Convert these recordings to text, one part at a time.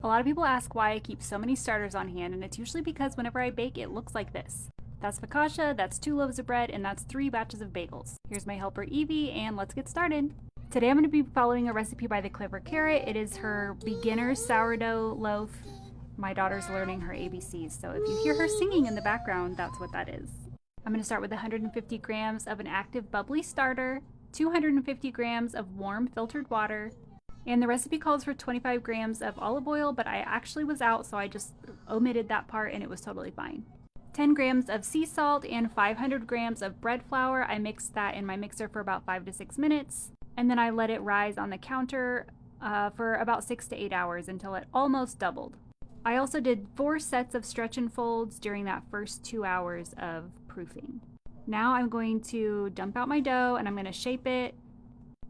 A lot of people ask why I keep so many starters on hand, and it's usually because whenever I bake, it looks like this. That's focaccia, that's 2 loaves of bread, and that's 3 batches of bagels. Here's my helper Evie, and let's get started. Today I'm going to be following a recipe by the Clever Carrot. It is her beginner sourdough loaf. My daughter's learning her ABCs, so if you hear her singing in the background, that's what that is. I'm going to start with 150 grams of an active bubbly starter, 250 grams of warm filtered water, and the recipe calls for 25 grams of olive oil, but I actually was out, so I just omitted that part and it was totally fine. 10 grams of sea salt and 500 grams of bread flour. I mixed that in my mixer for about 5 to 6 minutes, and then I let it rise on the counter for about 6 to 8 hours until it almost doubled. I also did 4 sets of stretch and folds during that first 2 hours of proofing. Now I'm going to dump out my dough and I'm going to shape it.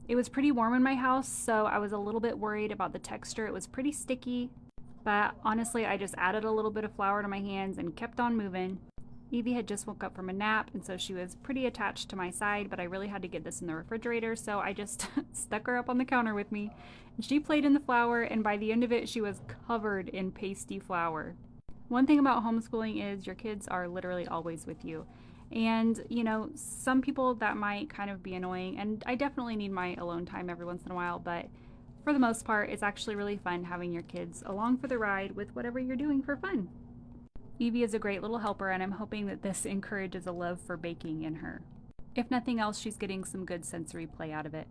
It was pretty warm in my house, so I was a little bit worried about the texture. It was pretty sticky, but honestly, I just added a little bit of flour to my hands and kept on moving. Evie had just woke up from a nap, and so she was pretty attached to my side, but I really had to get this in the refrigerator, so I just stuck her up on the counter with me. And she played in the flour, and by the end of it, she was covered in pasty flour. One thing about homeschooling is your kids are literally always with you. And, you know, some people that might kind of be annoying, and I definitely need my alone time every once in a while, but for the most part, it's actually really fun having your kids along for the ride with whatever you're doing for fun. Evie is a great little helper, and I'm hoping that this encourages a love for baking in her. If nothing else, she's getting some good sensory play out of it.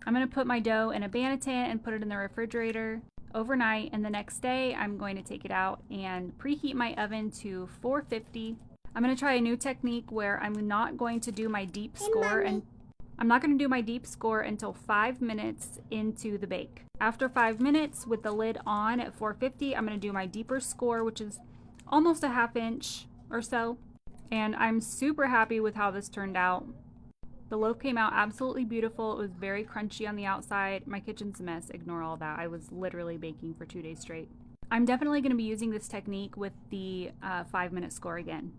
I'm going to put my dough in a banneton and put it in the refrigerator overnight, and the next day I'm going to take it out and preheat my oven to 450. I'm going to try a new technique where I'm not going to do my deep score until 5 minutes into the bake. After 5 minutes with the lid on at 450, I'm going to do my deeper score, which is almost a ½ inch or so. And I'm super happy with how this turned out. The loaf came out absolutely beautiful. It was very crunchy on the outside. My kitchen's a mess. Ignore all that. I was literally baking for 2 days straight. I'm definitely going to be using this technique with the 5-minute score again.